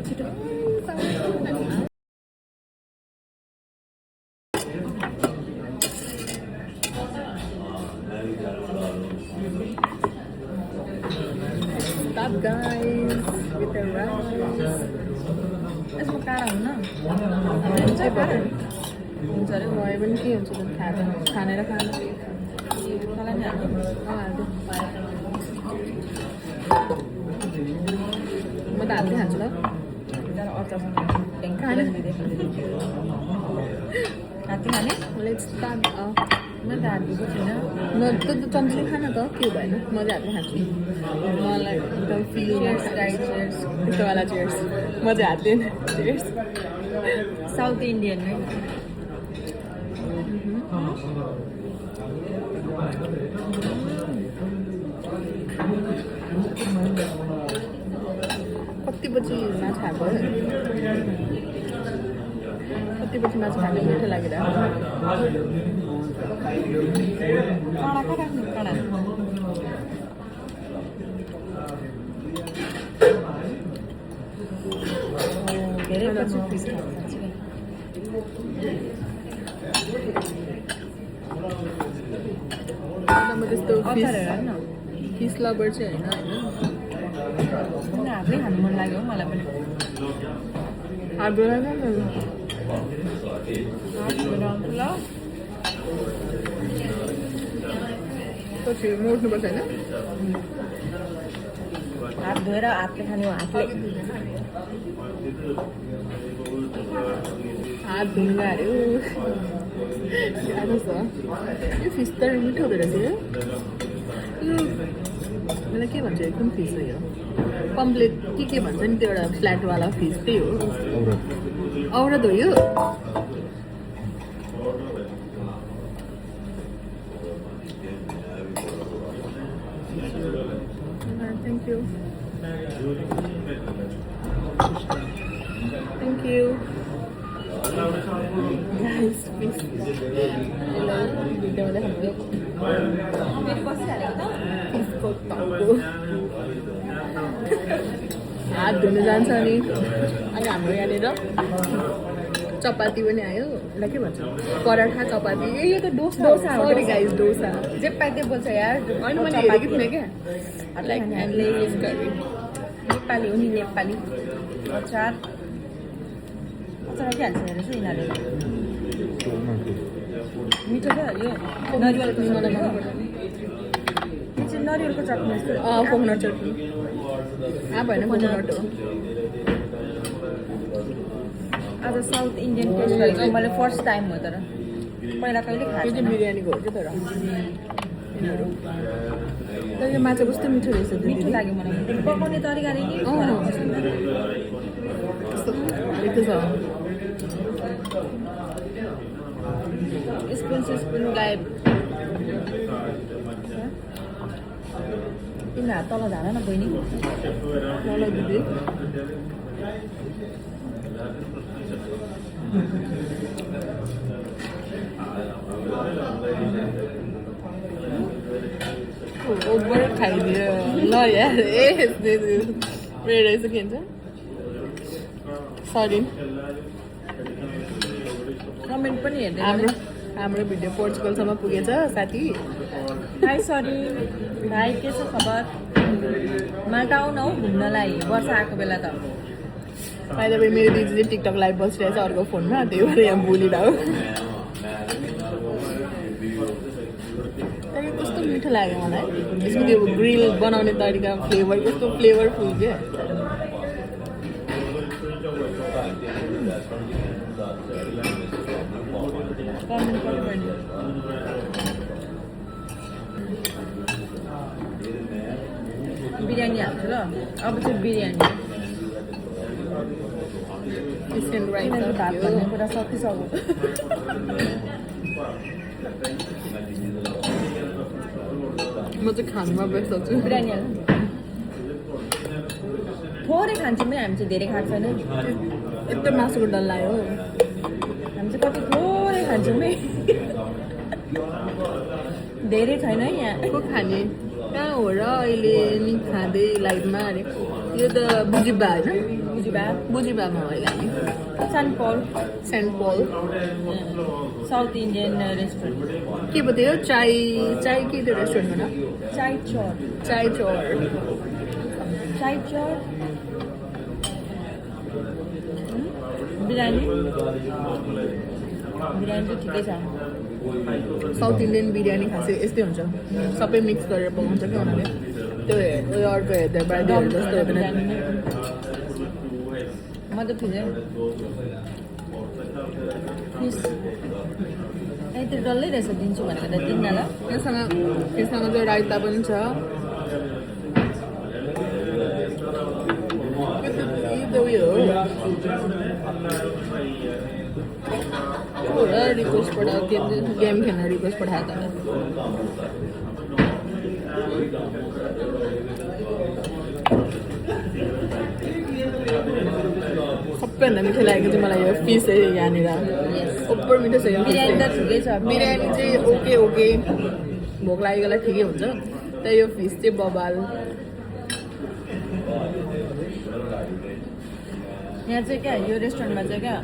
छिटो Stop guys with the rice. यसमा काँडा हुन्न हुन्छ काँडा हुन्छ अरे भयो भने के हुन्छ त खानेर खानु मलाई नि हाल्नु हाल्नु म त हाल्दै खान्छु ल अचारसँग खाने हात्ती खाने लेट्स स्टार्ट म त हाल्दिएको छुइनँ म त चम्ची खान त के भएन म चाहिँ हातले खान्छु मलाई एकदम फिल चेयर्स त्यस्तोवाला चेयर्स म चाहिँ हातले चेयर्स साउथ इन्डियन है कति बजी माछा खाएको कति बजी माछा खाएको मिठो लागेर काँडा कहाँ राख्नु काँडा धेरै पछि फिस म त्यस्तो फिस लभर चाहिँ होइन हातै खानु मन लाग्यो मलाई पनि हातबाट ल पछि मोड्नुपर्छ होइन हात धोएर हातले खाने हो हातले हात धुनु अरे साह्रो छ यो फिस त मिठो हुँदो रहेछ यो मलाई के भन्छ एकदम फिस हो यो कम्प्लिट के भन्छ नि त्यो एउटा फ्ल्याटवाला फिस त्यही हो औरत हो यो Thank you. Thank you. Guys, please. Hello. Video mana kamu? इसको ताको. हात धुन जान्छ नि अनि हाम्रो यहाँनिर चपाती पनि आयो ल के भन्छ पराठा चपाती यो त डोसा सरी गाइस डोसा जे पाइदै बोल्छ यार अनि मैले हेरेको थिएँ क्या लाइक हामीले नेपाली हो नि नेपाली अचार अचार के हाल्छ हेर्छु यिनीहरूले मिठो छ यो नरिवलको मलाई मन पर्दैन यो चाहिँ नरिवलको चटनी जस्तो कोकोनट चटनी भएन कोकोनट हो आज साउथ इन्डियन टेस्ट गरेको मैले फर्स्ट टाइम हो तर पहिला कहिले खाएको थिएँ बिरयानीको हो कि तर तर यो माछा कस्तो मिठो रहेछ मिठो लाग्यो मलाई पकाउने तरिकाले नि यस्तो छ स्पुन गायब तिम्रो हात तल झार न बहिनी तल दिदी ओभर खाइदियो ल यार मेरो रहेछ के भन्छ सरी कमेन्ट पनि हेर्दै हाम्रो भिडियो पोर्चुगलसम्म पुगेछ साथी हाई सरी भाइ के छ खबर माल्टा आउन हौ घुम्नलाई वर्षा आएको बेला त अहिले मेरो दिदीले टिकटक लाइभ बसिरहेछ अर्को फोनमा त्यही भएर यहाँ बोलिरह कस्तो मिठो लाग्यो मलाई यसको त्यो ग्रिल बनाउने तरिका फ्लेभर कस्तो फ्लेभरफुल क्या बिरयानी हाल्छु ल अब चाहिँ बिरयानी भात भन्ने कुरा सकिसक्यो म चाहिँ खानुमा व्यस्त छु बिरयानी हाल्नु थोरै खान्छौँ है हामी चाहिँ धेरै खाएको छैन यत्रो मासुको डल्ला हो हामी चाहिँ कति थोरै खान्छौँ है धेरै छैन है यहाँ को खाने कहाँ हो र अहिले नि खाँदै लाइभमा अरे यो त बुजिबा होइन बुझिबा बुजिबामा होला नि सेन्ट पल सेन्ट पल साउथ इन्डियन रेस्टुरेन्ट के पो थियो चाय चाय के थियो रेस्टुरेन्टको नाम चाय चौर चाय चौर बिरयानी बिरयानी चाहिँ ठिकै छ साउथ इन्डियन बिरयानी खासै यस्तै हुन्छ सबै मिक्स गरेर पकाउँछ क्या उनीहरूले त्यो उयो अर्को हेर्दा बाहिर जस्तो हुँदैन म त फिज त्यो डल्लै रहेछ दिन्छु भनेर त दिन्न ल त्योसँग चाहिँ राइता पनि छ उयो हो रिक्वेस्ट पठाएको गेम खेल्न रिक्वेस्ट पठाएको त सबैभन्दा मिठो लागेको चाहिँ मलाई यो फिस है यहाँनिर ओभर मिठो छ यो बिरयानी त ठिकै छ बिरयानी चाहिँ ओके ओके भोक लागेकोलाई ठिकै हुन्छ तर यो फिस चाहिँ बबाल यहाँ चाहिँ क्या यो रेस्टुरेन्टमा चाहिँ क्या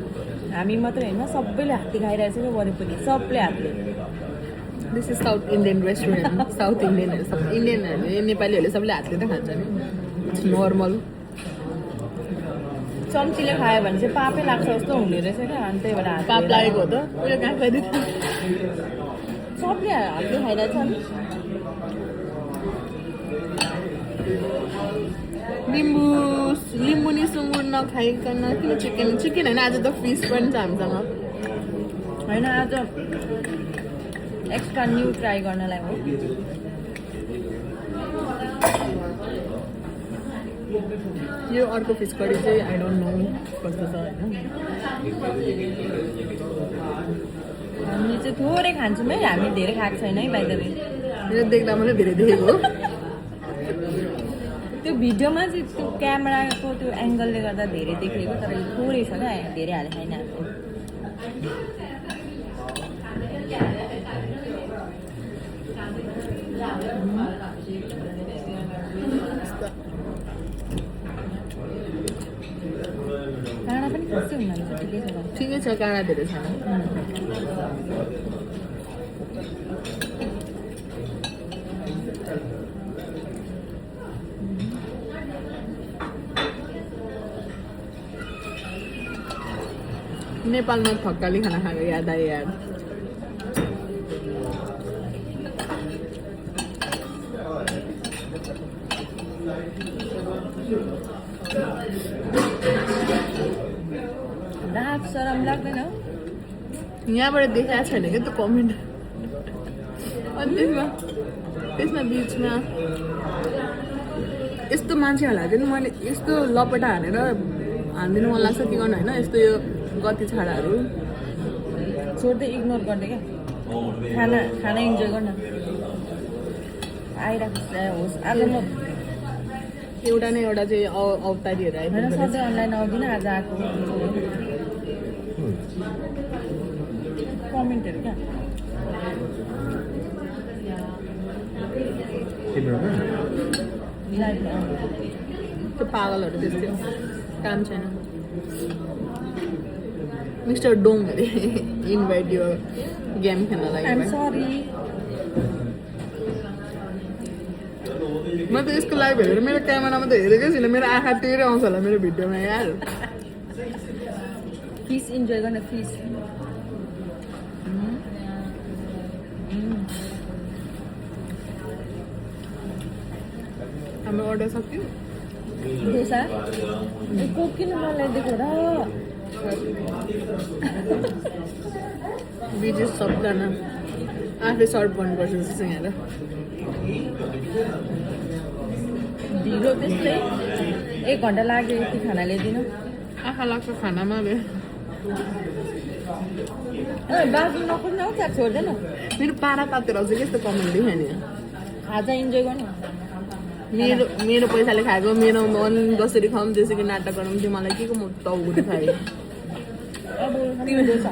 हामी मात्रै होइन सबैले हात्ती खाइरहेछ क्या वरिपरि सबले हातले this is South Indian restaurant South इन्डियनहरू सब इन्डियनहरूले नेपालीहरूले सबले हातले त खान्छ नि इट्स नर्मल चम्चीले खायो भने चाहिँ पापै लाग्छ जस्तो हुने रहेछ क्या अनि त्यही भएर पाप लागेको हो त उयो कहाँ खाइदियो सबले हातले खाइरहेछन् लिम्बू नि सुँगुर नखाइकन किन चिकन होइन आज त फिस पनि छ हामीसँग होइन आज एक्स्ट्रा न्यू ट्राई गर्नलाई हो यो अर्को फिस करी चाहिँ आई डोन्ट नो कस्तो छ होइन हामी चाहिँ थोरै खान्छौँ है हामी धेरै खाएको छैन है बाइ द वे यो देख्दा मैले धेरै देखेको हो त्यो भिडियोमा चाहिँ त्यो क्यामेराको त्यो एङ्गलले गर्दा धेरै देखेको तर यो थोरै छ क्या धेरै हाले छैन काँडा पनि खासै हुनुहुन्छ ठिकै छ काँडा धेरै छैन नेपालमा थकाली खाना खाएको याद आयो यार रात सरम लाग्दैन यहाँबाट देखाएको छैन क्या त्यो कमेन्ट अनि त्यसमा बिचमा यस्तो मान्छेहरूलाई चाहिँ मैले यस्तो लपटा हानेर हानिदिनु मन लाग्छ के गर्नु होइन यस्तो यो गति छाडाहरू छोड्दै इग्नोर गर्ने क्या खाना इन्जोय गर्न आइरहेको होस् आज म एउटा न एउटा चाहिँ अवतारीहरू होइन आइदिनु सधैँ अनलाइन आउँदिनँ आज आएको कमेन्टहरू क्या लाइभमा त्यो पागलहरू त्यस्तै काम छैन मिस्टर डोङ अरे इन्भाइट यो गेम खेल्नलाई आइम सरी म त यसको लाइभ हेरेर मेरो क्यामेरामा त हेरेकै छैन मेरो आँखा तेरै आउँछ होला मेरो भिडियोमा यार फिस इन्जोय गर्न फिस हाम्रो अर्डर सक्यो डोसा को किन मलाई दिएको र बिजी सबजना आफै सर्भ गर्नुपर्छ जस्तो यहाँ ढिलो त्यस्तै 1 घन्टा लाग्यो यति खाना ल्याइदिनु आँखा लाग्छ खानामा बे बाजु नखोज्न हौ त्यहाँ छोड्दैन मेरो पारा तातेर आउँछ कि यस्तो कमेन्ट देखेँ नि खाजा इन्जोय गर्नु मेरो पैसाले खाएको मेरो मन जसरी खाऊँ त्यसरी नाटक गरौँ त्यो मलाई के को म टाउको खाएँ अब तिमी डोसा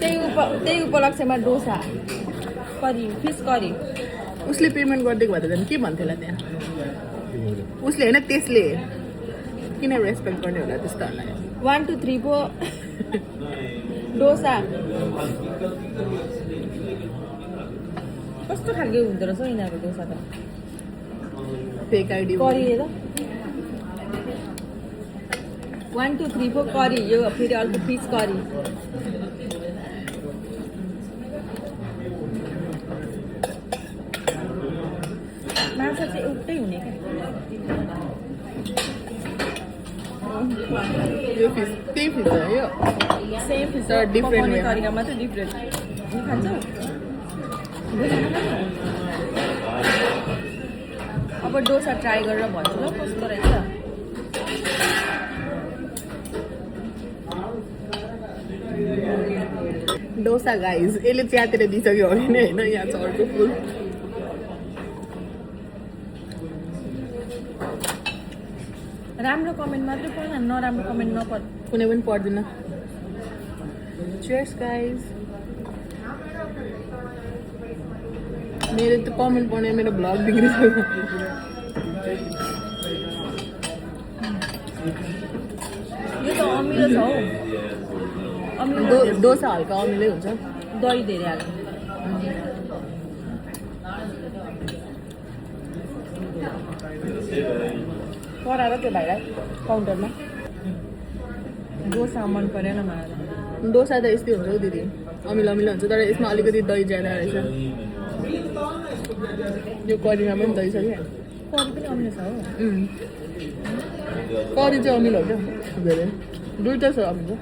त्यही उपलक्ष्यमा डोसा करी फिस करी उसले पेमेन्ट गरिदिएको भए त झन् के भन्थ्यो होला त्यहाँ उसले होइन त्यसले किन रेस्पेक्ट गर्ने होला त्यस्तोहरूलाई 1 2 3 पो डोसा कस्तो खालको हुँदो रहेछ हौ यिनीहरूको डोसा त फेक आइडी करी हेर 1 2 3 पो करी यो फेरि अर्को पिस करी माछा चाहिँ एउटै हुने क्या यो फिस त्यही फिस हो यो सेम फिस तर different पकाउने way. तरिका मात्रै डिफ्रेन्ट खान्छौ अब डोसा ट्राई गरेर भन्छु ल कस्तो रहेछ डोसा गाइज यसले च्यातेर दिइसक्यो भने होइन यहाँ छ अर्को फुल राम्रो कमेन्ट मात्रै पढ्न नराम्रो कमेन्ट नपढ कुनै पनि पर्दैन चेयर्स गाइज मेरो त कमेन्ट पढ्ने मेरो भ्लग बिग्रिसक्यो यो त अमिलो छ हौ अमिलो डोसा हल्का अमिलै हुन्छ दही धेरै हाल्नु कराएर त्यो भाइलाई काउन्टरमा डोसा मन परेन मलाई डोसा त यस्तै हुन्छ हौ दिदी अमिलो अमिलो हुन्छ तर यसमा अलिकति दही ज्यादा रहेछ यो करीमा पनि दही छ क्या करी पनि अमिलो छ हो करी चाहिँ अमिलो हो क्या धेरै दुइटा छ अमिलो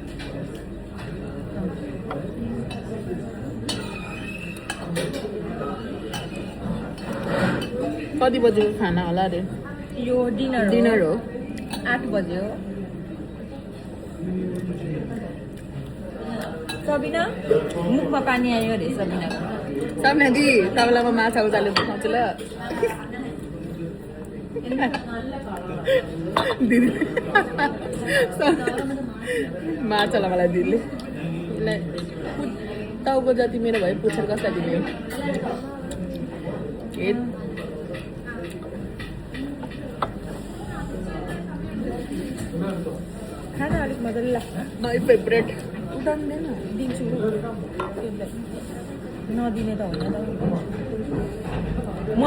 कति बजीको खाना होला अरे यो डिनर हो 8 बजे हो सबिना मुखमा पानी आयो अरे सबिनाको सबना दि तपाईँलाई म माछा उचालेर देखाउँछु ल दिदी मार्छ होला मलाई दिदीले यसलाई टाउको जति मेरो भए पुच्छर कसलाई दिने खाना अलिक मजाले लाग्छ माई फेभरेट उठाउँदैन दिन्छु नदिने त होइन त म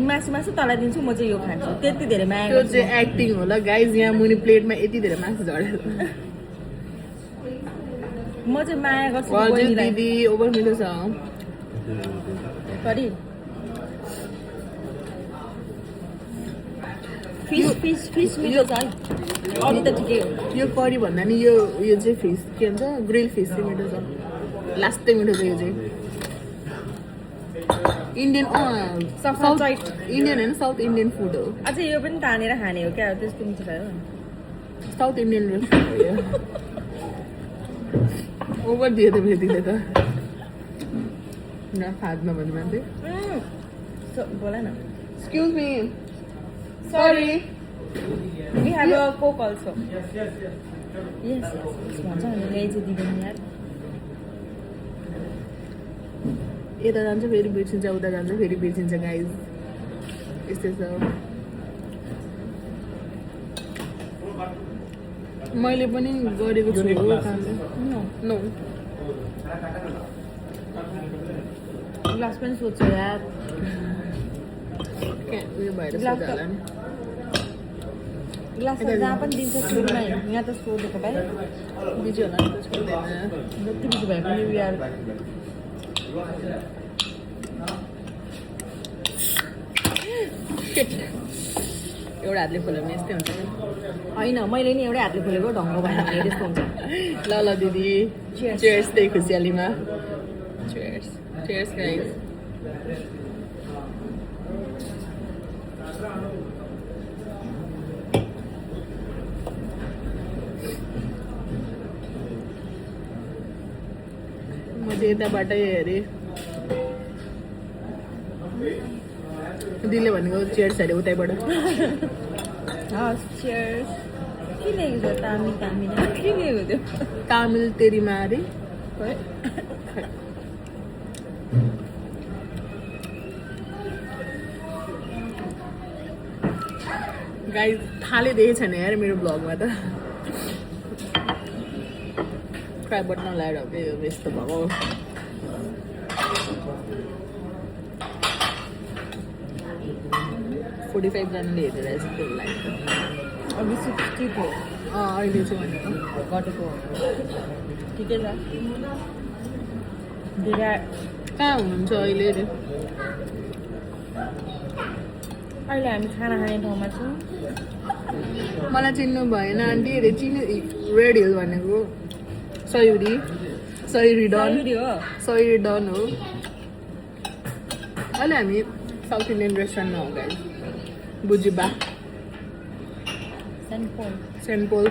मासु मासु तँलाई दिन्छु म चाहिँ यो खान्छु त्यति धेरै माया त्यो चाहिँ एक्टिङ होला गाइज यहाँ मुनि प्लेटमा यति धेरै मासु झरेर म चाहिँ माया गर्छु हजुर बहिनीलाई। दिदी ओभर मिठो छ करी फिस फिस फिस मिठो छ है अरू त ठिकै हो यो करी भन्दा नि यो चाहिँ फिस के भन्छ ग्रिल फिस चाहिँ मिठो छ लास्टै मिठो छ यो चाहिँ इन्डियन साउथ इन्डियन होइन साउथ इन्डियन फुड हो अझै यो पनि तानेर खाने हो क्या त्यस्तो मिठो भयो साउथ इन्डियन रेस्टुरेन्ट हो यो ओभर दियो त फेरि त खाँदैन भने मान्छे बोला न excuse me sorry We have a Coke also. Yes, भन्छ नि ल्याइ चाहिँ दिँदैन यार यता जान्छ फेरि बिर्सिन्छ उता जान्छ फेरि बिर्सिन्छ गाइज यस्तै छ मैले पनि गरेको छु नो ग्लास पनि सोध्छु यार उयो भएर ग्लास सोध्दा होला नि ग्लास त जहाँ पनि दिन्छ सुरुमा यहाँ त सोधेको भाइ बिजी होला नि त छोड्दैन जति बिजी भए पनि यार Shit. एउटा हातले खोल्यो भने यस्तै हुन्छ होइन मैले नि एउटै हातले खोलेको ढङ्ग भएन भने त्यस्तो हुन्छ ल ल दिदी Cheers. चेयर्स त्यही खुसियालीमा चेयर्स चेयर्स गाइस म चाहिँ यताबाटै हेरेँ दिदीले भनेको चेयर्स अरे उतैबाट हस् चियर्स के लेखेको छ तामी तामिना के लेखेको थियो तामिल तेरिमा अरे गाइस थालेदेखि छैन यार मेरो ब्लगमा त ट्राई बटन लगाएर हो कि यस्तो भएको 45 जनाले हेरेर यस्तो लाग्छ अघि 60 थियो अहिले चाहिँ भनेको घटेको ठिकै छ धेरै कहाँ हुनुहुन्छ अहिले रे अहिले हामी खाना खाने ठाउँमा छौँ मलाई चिन्नु भएन आन्टी अरे चिन्नु रेड हिल भनेको सयुरी डन हो सयुरी डन हो अहिले हामी साउथ इन्डियन रेस्टुरेन्टमा हो गाइस बुजिबा Saint Paul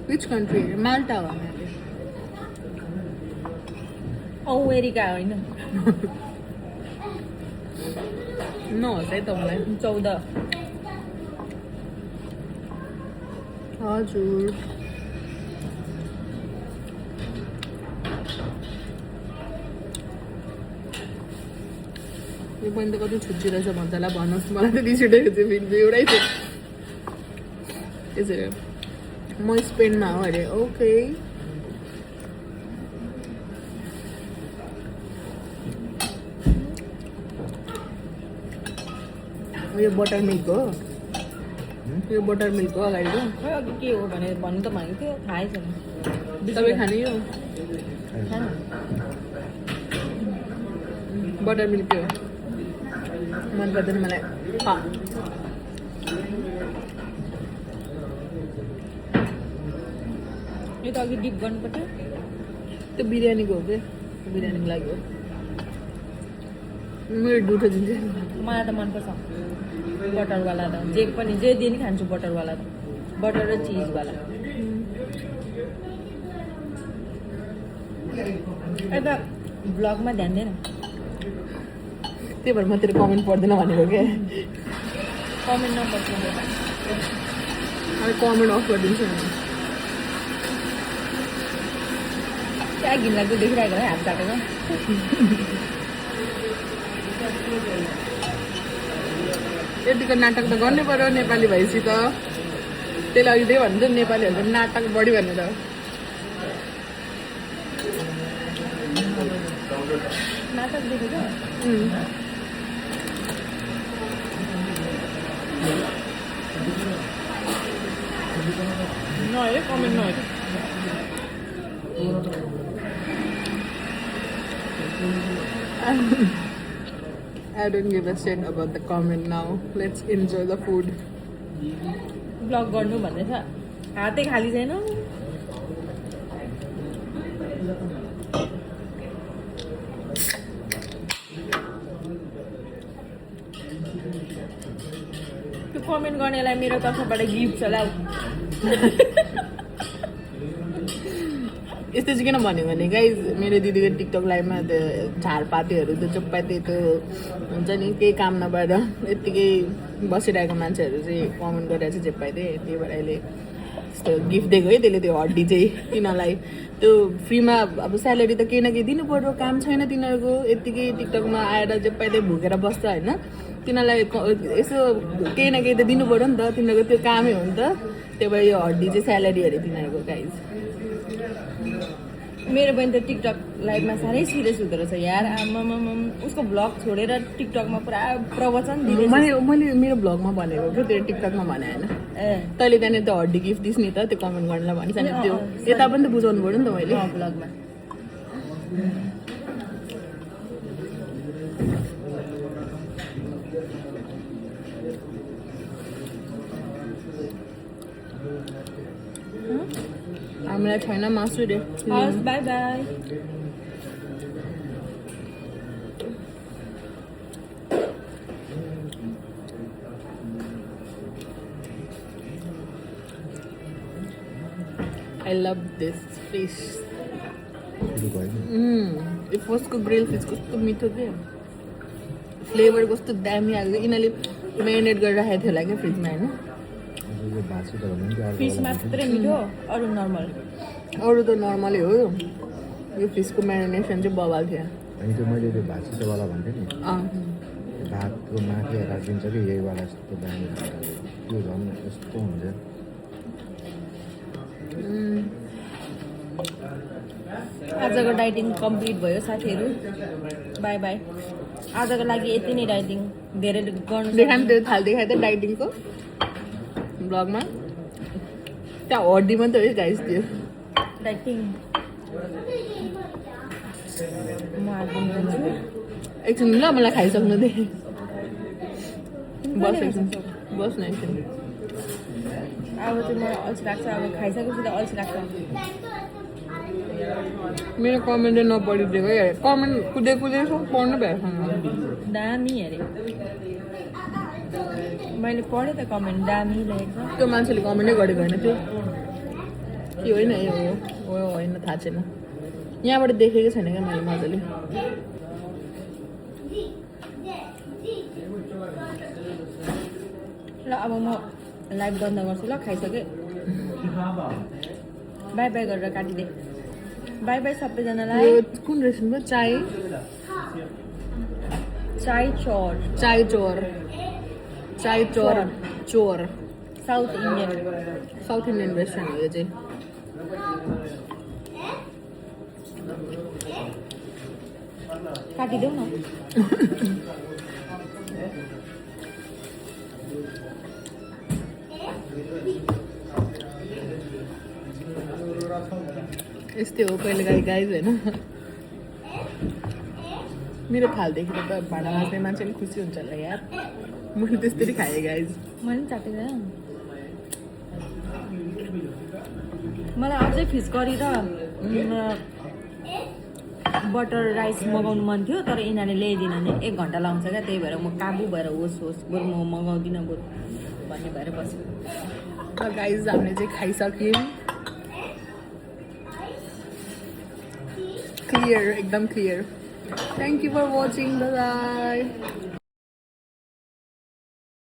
which country Malta हो हामीले अमेरिका होइन नहोस् है तपाईँलाई 14 हजुर यो पनि त कति छुच्ची रहेछ भन्दालाई भन्नुहोस् मलाई त रिस उठेको थियो फेरि एउटै थियो त्यसरी म स्पेनमा हो अरे ओके यो बटर मिल्क हो यो बटर मिल्क हो अगाडिको खै अघि के हो भने भन्नु त भनेको थियो थाहै छैन तपाईँ खाने यो खानु बटर मिल्क हो मन पर्दैन मलाई यो त अघि डिप गर्नु पर्थ्यो त्यो बिरयानीको हो क्या बिरयानीको लागि हो मेरो दुधो दिन्छ मलाई त मनपर्छ बटरवाला त जे पनि जे दिए नि खान्छु बटरवाला त बटर र चिजवाला यता भ्लगमा ध्यान दिएन त्यही भएर म तेरो कमेन्ट पढ्दैन भनेको क्या कमेन्ट नपर्छ अब कमेन्ट अफ गरिदिन्छु नि क्या घिनलाग्दो देखिरहेको है हात काटेको यतिको नाटक त गर्नै पर्यो नेपाली भएपछि त त्यसले अघि त्यही भन्छु नेपालीहरूको नाटक बढी भन्ने त नाटक देखेको नहेरे comment नहेरे I don't give a shit about the comment now. Let's enjoy the food. Blog गर्नु भन्दैछ हातै खाली छैन त्यो कमेन्ट गर्नेलाई मेरो तर्फबाट गिफ्ट छ ला यस्तो चाहिँ किन भन्यो भने गाइज मेरो दिदीको टिकटक लाइभमा त्यो झारपातीहरू त्यो चुप्पाती त्यो हुन्छ नि केही काम नभएर यत्तिकै बसिरहेको मान्छेहरू चाहिँ कमेन्ट गरेर चाहिँ चेप्पाइदिएँ त्यही भएर अहिले यस्तो गिफ्ट दिएको है त्यसले त्यो हड्डी चाहिँ तिनीहरूलाई त्यो फ्रीमा अब स्यालेरी त केही न केही दिनु पर्यो काम छैन तिनीहरूको यत्तिकै टिकटकमा आएर चेप्पाइदिए भुकेर बस्छ होइन तिनीहरूलाई यसो केही न केही त दिनु पर्यो नि त तिनीहरूको त्यो कामै हो नि त त्यही भएर यो हड्डी चाहिँ स्यालेरी अरे तिनीहरूको गाइज मेरो बहिनी त टिकटक लाइभमा साह्रै सिरियस हुँदो रहेछ यार आमामा उसको भ्लग छोडेर टिकटकमा पुरा प्रवचन दिँदैछ मैले मेरो भ्लगमा भनेको क्या त्यो टिकटकमा भने होइन ए तैँले त्यहाँनिर त्यो हड्डी गिफ्ट दिस् नि त त्यो कमेन्ट गर्नलाई भनिस् अनि त्यो यता पनि त बुझाउनु पऱ्यो नि त मैले भ्लगमा हामीलाई छैन मासु रे हस् by by I love this fish. यो फर्स्टको ग्रिल फिस कस्तो मिठो थियो फ्लेभर कस्तो दामी आएको यिनीहरूले मेरिनेट गरेर राखेको थियो होला क्या फ्रिजमा होइन फिस मात्रै मिठो अरू नर्मल अरू त नर्मलै हो यो फिसको म्यारिनेसन चाहिँ बवाल थियो अनि त्यो मैले त्यो भात छिटोवाला भन्थेँ नि अँ त्यो भातको माथि राखिदिन्छ कि यहीवाला यस्तो दामी त्यो झन् यस्तो हुन्छ आजको डाइटिङ कम्प्लिट भयो साथीहरू बाई बाई आजको लागि यति नै डाइटिङ धेरै गर्नु देखा नि त्यो थाल देखायो त डाइटिङको ब्लगमा त्यहाँ हड्डी मात्रै हो गाइस त्यो डाइटिङ म आफै जान्छु एकछिन ल मलाई खाइसक्नु दे बस एकछिन बस न एकछिन अब चाहिँ मलाई अल्छी लाग्छ अब खाइसकेपछि त अल्छी लाग्छ मेरो कमेन्टै नपढिदिएको है कमेन्ट कुदे सब पढ्नु भएछ दामी अरे मैले पढेँ त कमेन्ट दामी लेखेको छ त्यो मान्छेले कमेन्टै गरेको होइन त्यो के होइन यो हो होइन थाहा छैन यहाँबाट देखेको छैन क्या मैले मजाले ल अब म लाइभ बन्द गर्छु ल खाइसकेँ बाई बाई गरेर काटिदिएँ बाई बाई सबैजनालाई यो कुन रेस्टुरेन्ट भयो चाय चोर चाय चोर चोर south Indian south Indian restaurant हो यो चाहिँ काटिदेऊ न यस्तै हो कहिले काहीँ गाइज होइन मेरो थाल देखेर त भाँडा माझ्ने मान्छे पनि खुसी हुन्छ होला यार मैले त्यस्तरी खाएँ गाइज मैले पनि चाटेर मलाई अझै फिस करी र बटर राइस मगाउनु मन थियो तर यिनीहरूले ल्याइदिन नि 1 घन्टा लाउँछ क्या त्यही भएर म काबु भएर होस् बरु म मगाउँदिनँ बरु भन्ने भएर बसेँ गाइज हामीले चाहिँ खाइसक्यौँ क्लियर एकदम clear thank you for watching by